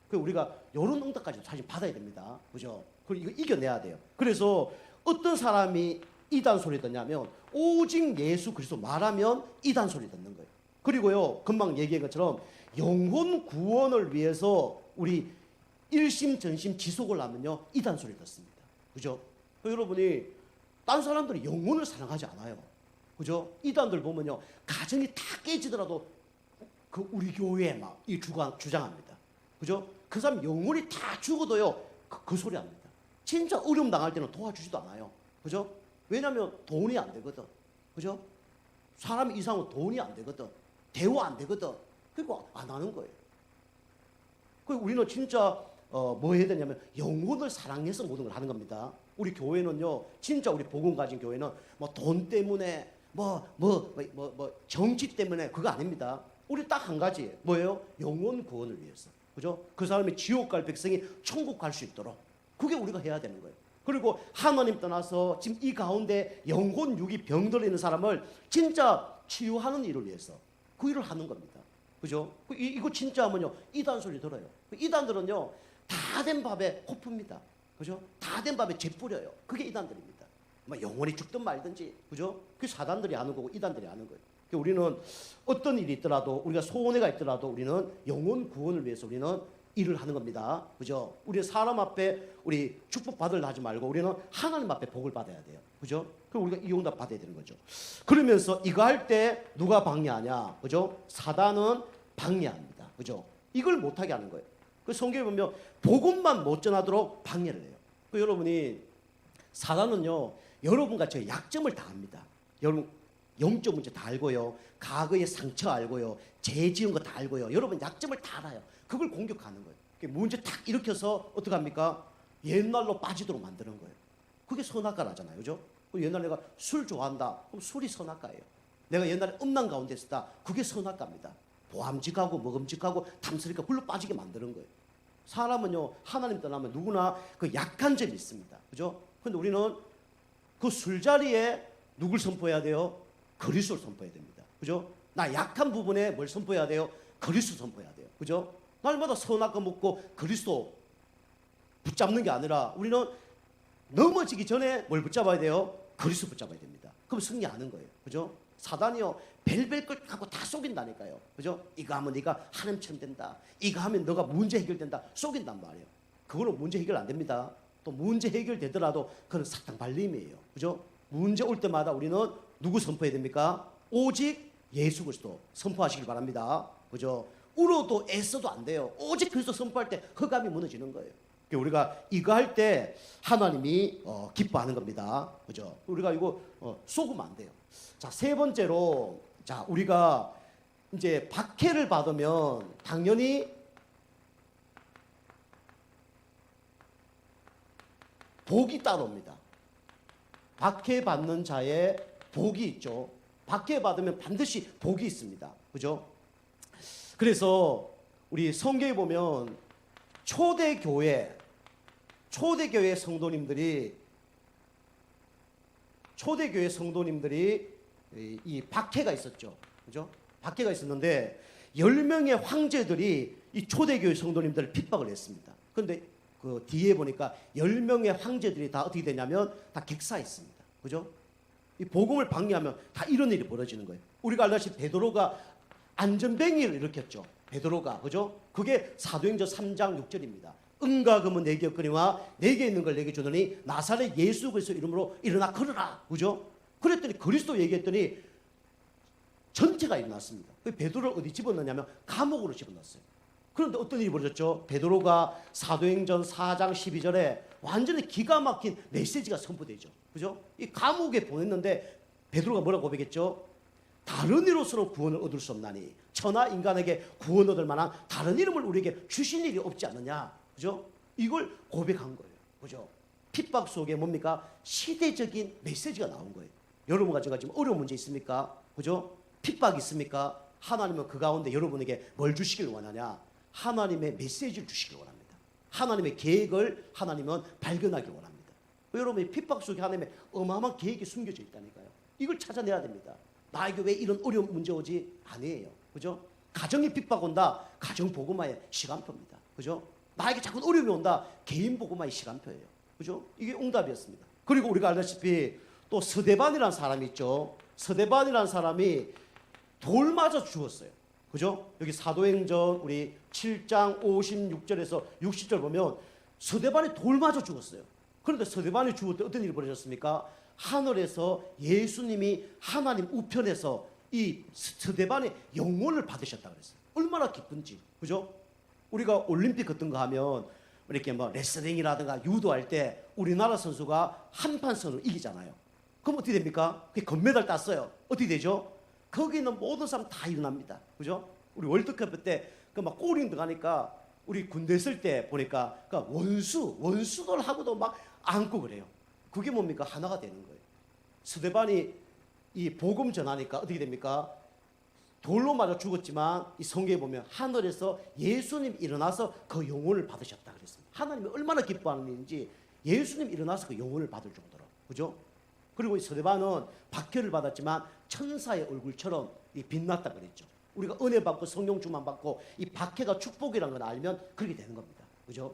그 우리가 이런 응답까지 사실 받아야 됩니다. 그죠? 그리고 이거 이겨내야 돼요. 그래서 어떤 사람이 이단 소리 듣냐면 오직 예수 그리스도 말하면 이단 소리 듣는 거예요. 그리고요, 금방 얘기한 것처럼 영혼 구원을 위해서 우리 일심 전심 지속을 하면요 이단 소리 듣습니다. 그죠? 여러분이 딴 사람들이 영혼을 사랑하지 않아요. 그죠? 이단들 보면요 가정이 다 깨지더라도 그 우리 교회에 막 이 주장합니다. 그죠? 그 사람 영혼이 다 죽어도요 그 소리 합니다. 진짜 어려움 당할 때는 도와주지도 않아요. 그죠? 왜냐하면 돈이 안 되거든. 그죠? 사람 이상은 돈이 안 되거든. 대우 안 되거든. 그리고 안 하는 거예요. 그리고 우리는 진짜 뭐 해야 되냐면 영혼을 사랑해서 모든 걸 하는 겁니다. 우리 교회는요, 진짜 우리 복음 가진 교회는 뭐 돈 때문에 정치 때문에 그거 아닙니다. 우리 딱 한 가지 뭐예요? 영혼 구원을 위해서. 그죠? 그 사람이 지옥 갈 백성이 천국 갈 수 있도록 그게 우리가 해야 되는 거예요. 그리고 하나님 떠나서 지금 이 가운데 영혼 육이 병들어 있는 사람을 진짜 치유하는 일을 위해서 그 일을 하는 겁니다. 그죠? 이거 진짜 하면요 이단 소리 들어요. 이단들은요 다 된 밥에 호프입니다. 그죠? 다 된 밥에 재 뿌려요. 그게 이단들입니다. 뭐 영혼이 죽든 말든지, 그죠? 그 사단들이 하는 거고 이단들이 하는 거예요. 우리는 어떤 일이 있더라도 우리가 소원회가 있더라도 우리는 영혼 구원을 위해서 우리는 일을 하는 겁니다. 그죠? 우리는 사람 앞에 우리 축복 받으려 하지 말고 우리는 하나님 앞에 복을 받아야 돼요. 그죠? 그럼 우리가 이 응답 받아야 되는 거죠. 그러면서 이거 할 때 누가 방해하냐? 그죠? 사단은 방해합니다. 그죠? 이걸 못하게 하는 거예요. 그 성경에 보면 복음만 못 전하도록 방해를 해요. 그 여러분이 사단은요 여러분과 저 약점을 다 압니다. 여러분 영적 문제 다 알고요. 과거의 상처 알고요. 죄 지은 거 다 알고요. 여러분 약점을 다 알아요. 그걸 공격하는 거예요. 문제 탁 일으켜서 어떻게 합니까? 옛날로 빠지도록 만드는 거예요. 그게 선악과라잖아요. 그죠? 옛날에 내가 술 좋아한다. 그럼 술이 선악과예요. 내가 옛날에 음란 가운데 있었다. 그게 선악과입니다. 보암직하고 먹음직하고 탐스럽게 굴러 빠지게 만드는 거예요. 사람은요 하나님 떠나면 누구나 그 약한 점이 있습니다. 그죠? 근데 우리는 그 술자리에 누굴 선포해야 돼요? 그리스도를 선포해야 됩니다. 그죠? 나 약한 부분에 뭘 선포해야 돼요? 그리스도 선포해야 돼요. 그죠? 날마다 선악과 먹고 그리스도 붙잡는 게 아니라 우리는 넘어지기 전에 뭘 붙잡아야 돼요? 그리스도 붙잡아야 됩니다. 그럼 승리하는 거예요. 그죠? 사단이요 벨벨 끌고 다 속인다니까요. 그죠? 이거 하면 네가 하나님처럼 된다. 이거 하면 너가 문제 해결된다. 속인단 말이에요. 그거는 문제 해결 안 됩니다. 또 문제 해결되더라도 그건 사탕 발림이에요. 그죠? 문제 올 때마다 우리는 누구 선포해야 됩니까? 오직 예수 그리스도 선포하시길 바랍니다. 그죠? 울어도 애써도 안 돼요. 오직 그리스도 선포할 때 흑암이 무너지는 거예요. 우리가 이거 할 때 하나님이 기뻐하는 겁니다. 그죠? 우리가 이거 속으면 안 돼요. 자, 세 번째로 자, 우리가 이제 박해를 받으면 당연히 복이 따라옵니다. 박해 받는 자의 복이 있죠. 박해 받으면 반드시 복이 있습니다. 그죠? 그래서 우리 성경에 보면 초대교회 성도님들이 이 박해가 있었죠. 그죠? 박해가 있었는데 10명의 황제들이 이 초대교회 성도님들을 핍박을 했습니다. 그런데 그 뒤에 보니까 10명의 황제들이 다 어떻게 되냐면 다 객사했습니다. 그죠? 이 복음을 방해하면 다 이런 일이 벌어지는 거예요. 우리가 알다시피 베드로가 안전뱅이를 일으켰죠. 베드로가, 그죠? 그게 사도행전 3장 6절입니다. 은과 금은 내게 없거니와 내게 있는 걸 내게 주노니 나사렛 예수 그리스도 이름으로 일어나 걸으라. 그죠? 그랬더니 그리스도 얘기했더니 전체가 일어났습니다. 베드로를 어디 집어넣냐면 감옥으로 집어넣었어요. 그런데 어떤 일이 벌어졌죠? 베드로가 사도행전 4장 12절에 완전히 기가 막힌 메시지가 선포되죠. 그죠? 이 감옥에 보냈는데 베드로가 뭐라고 고백했죠? 다른 이로서는 구원을 얻을 수 없나니 천하 인간에게 구원 얻을 만한 다른 이름을 우리에게 주신 일이 없지 않느냐. 그죠? 이걸 고백한 거예요. 그죠? 핍박 속에 뭡니까? 시대적인 메시지가 나온 거예요. 여러분과 제가 지금 어려운 문제 있습니까? 그죠? 핍박 있습니까? 하나님은 그 가운데 여러분에게 뭘 주시길 원하냐? 하나님의 메시지를 주시길 원합니다. 하나님의 계획을 하나님은 발견하길 원합니다. 여러분의 핍박 속에 하나님의 어마어마한 계획이 숨겨져 있다니까요. 이걸 찾아내야 됩니다. 나에게 왜 이런 어려운 문제 오지? 아니에요. 그죠? 가정이 핍박 온다. 가정 복음화의 시간표입니다. 그죠? 나에게 자꾸 어려움이 온다. 개인 복음화의 시간표예요. 그죠? 이게 응답이었습니다. 그리고 우리가 알다시피 또 스데반이라는 사람이 있죠. 스데반이라는 사람이 돌 맞아 죽었어요. 그죠? 여기 사도행전 우리 7장 56절에서 60절 보면 스데반이 돌 맞아 죽었어요. 그런데 스데반이 죽을 때 어떤 일이 벌어졌습니까? 하늘에서 예수님이 하나님 우편에서 이 스데반의 영혼을 받으셨다 그랬어요. 얼마나 기쁜지. 그죠? 우리가 올림픽 같은 거 하면 이렇게 뭐 레슬링이라든가 유도할 때 우리나라 선수가 한판 선수를 이기잖아요. 그럼 어떻게 됩니까? 그게 금메달 땄어요. 어떻게 되죠? 거기는 모든 사람 다 일어납니다. 그죠? 우리 월드컵 때 그 막 골인 들어가니까 우리 군대 있을 때 보니까 그러니까 원수들하고도 막 안고 그래요. 그게 뭡니까? 하나가 되는 거예요. 스데반이 이 복음 전하니까 어떻게 됩니까? 돌로 맞아 죽었지만 이 성경에 보면 하늘에서 예수님 일어나서 그 영혼을 받으셨다 그랬습니다. 하나님이 얼마나 기뻐하는 일인지 예수님 일어나서 그 영혼을 받을 정도로. 그죠? 그리고 이 스데반은 박해를 받았지만 천사의 얼굴처럼 빛났다 그랬죠. 우리가 은혜 받고 성령 충만 받고 이 박해가 축복이라는 걸 알면 그렇게 되는 겁니다. 그죠?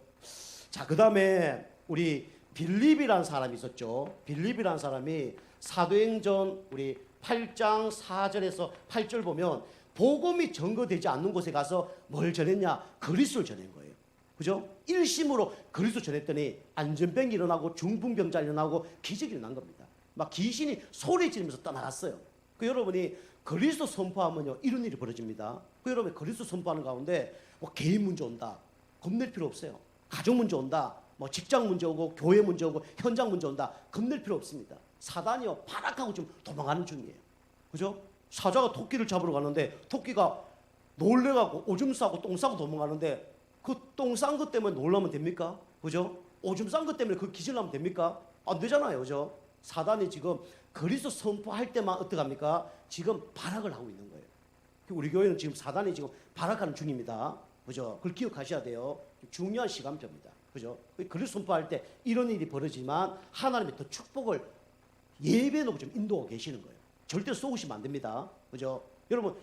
자, 그다음에 우리 빌립이라는 사람이 있었죠. 빌립이라는 사람이 사도행전 우리 8장 4절에서 8절 보면 복음이 전거되지 않는 곳에 가서 뭘 전했냐? 그리스도를 전한 거예요. 그죠? 일심으로 그리스도 전했더니 안전병이 일어나고 중풍병자 일어나고 기적이 일어난 겁니다. 막 귀신이 소리 지르면서 떠나갔어요. 그 여러분이 그리스도 선포하면요 이런 일이 벌어집니다. 그 여러분이 그리스도 선포하는 가운데 뭐 개인 문제 온다. 겁낼 필요 없어요. 가정 문제 온다. 뭐 직장 문제 오고 교회 문제 오고 현장 문제 온다. 겁낼 필요 없습니다. 사단이요 발악하고 지금 도망가는 중이에요. 그죠? 사자가 토끼를 잡으러 가는데 토끼가 놀래가고 오줌 싸고 똥 싸고 도망가는데 그 똥 싼 것 때문에 놀라면 됩니까? 그죠? 오줌 싼 것 때문에 그 기절하면 됩니까? 안 되잖아요. 그죠? 사단이 지금 그리스도 선포할 때만 어떻게 합니까? 지금 발악을 하고 있는 거예요. 우리 교회는 지금 사단이 지금 발악하는 중입니다. 그죠? 그걸 기억하셔야 돼요. 중요한 시간표입니다. 그죠? 그리스도 선포할 때 이런 일이 벌어지만 하나님의 더 축복을 예배 놓고 좀 인도하고 계시는 거예요. 절대 쏘시면 안 됩니다. 그죠? 여러분,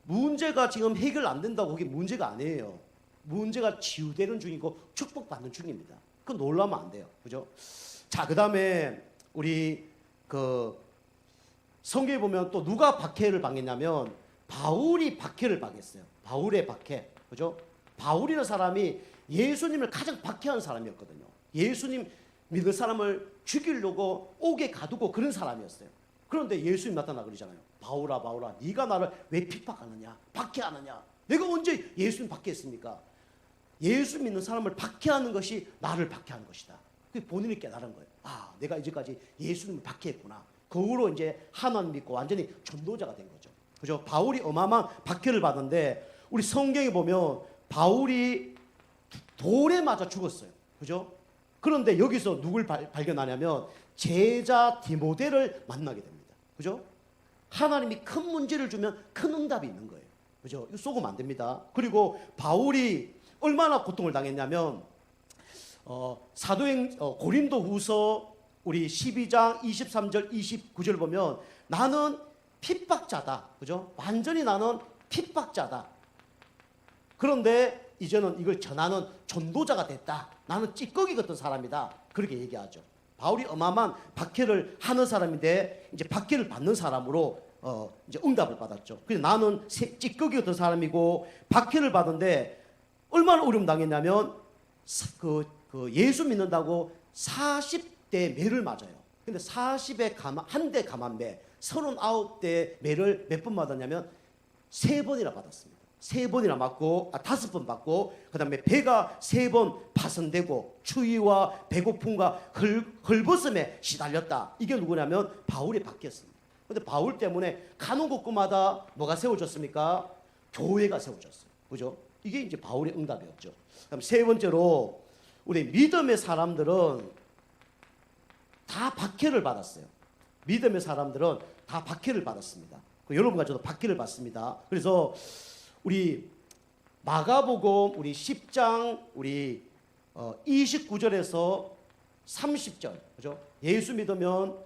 문제가 지금 해결 안 된다고 그게 문제가 아니에요. 문제가 치유되는 중이고 축복받는 중입니다. 그건 놀라면 안 돼요. 그죠? 자, 그 다음에 우리 그 성경에 보면 또 누가 박해를 당했냐면 바울이 박해를 당했어요. 바울의 박해. 그죠? 바울이라는 사람이 예수님을 가장 박해한 사람이었거든요. 예수님 믿는 사람을 죽이려고 옥에 가두고 그런 사람이었어요. 그런데 예수님 나타나 그러잖아요. 바울아 바울아 네가 나를 왜 핍박하느냐 박해하느냐. 내가 언제 예수님 박해했습니까? 예수 믿는 사람을 박해하는 것이 나를 박해하는 것이다. 그게 본인이 깨달은 거예요. 아, 내가 이제까지 예수님을 박해했구나. 그 후로 이제 하나님 믿고 완전히 전도자가 된 거죠. 그죠? 바울이 어마어마한 박해를 받는데 우리 성경에 보면 바울이 돌에 맞아 죽었어요. 그죠? 그런데 여기서 누굴 발견하냐면 제자 디모데를 만나게 됩니다. 그죠? 하나님이 큰 문제를 주면 큰 응답이 있는 거예요. 그죠? 이거 속으면 안 됩니다. 그리고 바울이 얼마나 고통을 당했냐면 고린도후서 우리 12장 23절 29절 보면 나는 핍박자다. 그죠? 완전히 나는 핍박자다. 그런데 이제는 이걸 전하는 전도자가 됐다. 나는 찌꺼기 같은 사람이다. 그렇게 얘기하죠. 바울이 어마어마한 박해를 하는 사람인데 이제 박해를 받는 사람으로 이제 응답을 받았죠. 그래서 나는 찌꺼기 같은 사람이고 박해를 받은데 얼마나 어려움 당했냐면 예수 믿는다고 40대 매를 맞아요. 근데 40에 한 대 감한 매, 39대 매를 몇 번 받았냐면 3번이나 받았습니다. 3번이나 맞고 5번 맞고 그다음에 배가 3번 파손되고 추위와 배고픔과 헐벗음에 시달렸다. 이게 누구냐면 바울이 바뀌었습니다. 근데 바울 때문에 가는 곳마다 뭐가 세워졌습니까? 교회가 세워졌어요. 그죠? 이게 이제 바울의 응답이었죠. 그럼 세 번째로 우리 믿음의 사람들은 다 박해를 받았어요. 믿음의 사람들은 다 박해를 받았습니다. 여러분과 저도 박해를 받습니다. 그래서 우리 마가복음 우리 10장 우리 29절에서 30절, 그죠? 예수 믿으면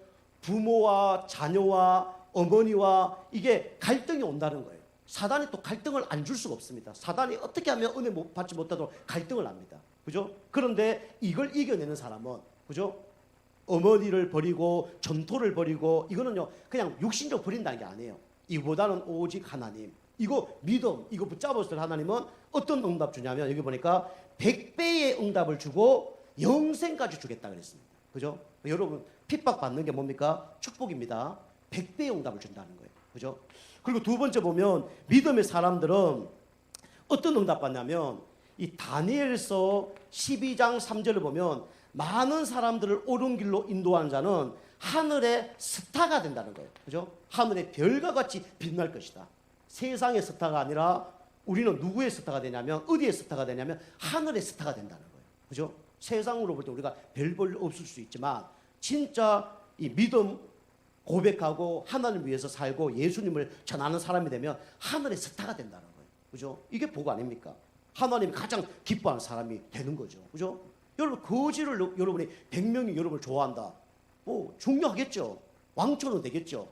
부모와 자녀와 어머니와 이게 갈등이 온다는 거예요. 사단이 또 갈등을 안 줄 수가 없습니다. 사단이 어떻게 하면 은혜 받지 못하도록 갈등을 합니다. 그죠? 그런데 이걸 이겨내는 사람은, 그죠? 어머니를 버리고 전토를 버리고 이거는요 그냥 육신적으로 버린다는 게 아니에요. 이보다는 오직 하나님, 이거 믿음, 이거 붙잡았을 하나님은 어떤 응답 주냐면 여기 보니까 100배의 응답을 주고 영생까지 주겠다 그랬습니다. 그죠? 여러분 핍박받는 게 뭡니까? 축복입니다. 100배의 응답을 준다는 거예요. 그죠? 그리고 두 번째 보면 믿음의 사람들은 어떤 응답 받냐면 이 다니엘서 12장 3절을 보면 많은 사람들을 옳은 길로 인도하는 자는 하늘의 스타가 된다는 거예요. 그죠? 하늘의 별과 같이 빛날 것이다. 세상의 스타가 아니라 우리는 누구의 스타가 되냐면 어디의 스타가 되냐면 하늘의 스타가 된다는 거예요. 그죠? 세상으로 볼 때 우리가 별 없을 수 있지만 진짜 이 믿음 고백하고 하나님을 위해서 살고 예수님을 전하는 사람이 되면 하늘의 스타가 된다는 거예요. 그죠? 이게 복 아닙니까? 하나님이 가장 기뻐하는 사람이 되는 거죠. 그죠? 여러분 거지를 여러분이 100명이 여러분을 좋아한다. 뭐 중요하겠죠. 왕초는 되겠죠.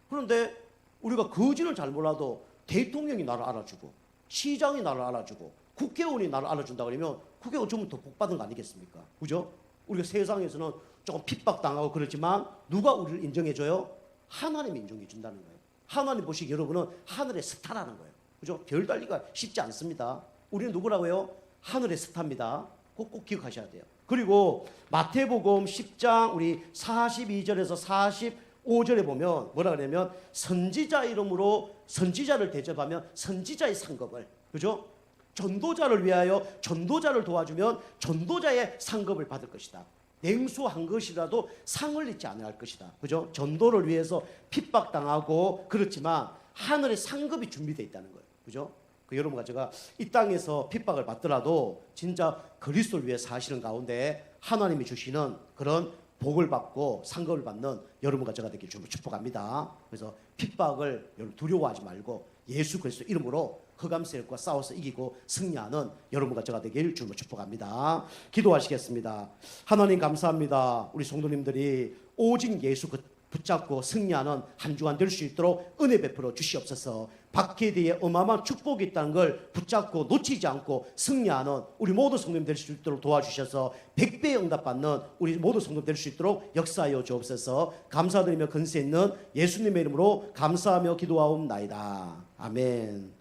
그런데 우리가 거지를 잘 몰라도 대통령이 나를 알아주고 시장이 나를 알아주고 국회의원이 나를 알아준다 그러면 국회의원 좀 더 복받은 거 아니겠습니까? 그죠? 우리가 세상에서는 조금 핍박당하고 그렇지만 누가 우리를 인정해줘요? 하나님이 인정해준다는 거예요. 하나님 보시기 여러분은 하늘의 스타라는 거예요. 그죠? 별 달리기가 쉽지 않습니다. 우리는 누구라고요? 하늘의 스타입니다. 꼭 기억하셔야 돼요. 그리고 마태복음 10장 우리 42절에서 45절에 보면 뭐라 그러냐면 선지자 이름으로 선지자를 대접하면 선지자의 상급을, 그죠? 전도자를 위하여 전도자를 도와주면 전도자의 상급을 받을 것이다. 냉수한 것이라도 상을 잊지 않을 것이다. 그죠? 전도를 위해서 핍박당하고 그렇지만 하늘의 상급이 준비되어 있다는 거예요. 그죠? 여러분과 제가 이 땅에서 핍박을 받더라도 진짜 그리스도를 위해 사시는 가운데 하나님이 주시는 그런 복을 받고 상급을 받는 여러분과 제가 되길 주로 축복합니다. 그래서 핍박을 여러분 두려워하지 말고 예수 그리스도 이름으로 흑암 세력과 싸워서 이기고 승리하는 여러분과 제가 되길 주로 축복합니다. 기도하시겠습니다. 하나님 감사합니다. 우리 성도님들이 오직 예수 붙잡고 승리하는 한 주간 될 수 있도록 은혜 베풀어 주시옵소서. 박해 뒤에 어마어마한 축복이 있다는 걸 붙잡고 놓치지 않고 승리하는 우리 모두 성도님 될 수 있도록 도와주셔서 100배의 응답받는 우리 모두 성도님 될 수 있도록 역사하여 주옵소서. 감사드리며 근세 있는 예수님의 이름으로 감사하며 기도하옵나이다. 아멘.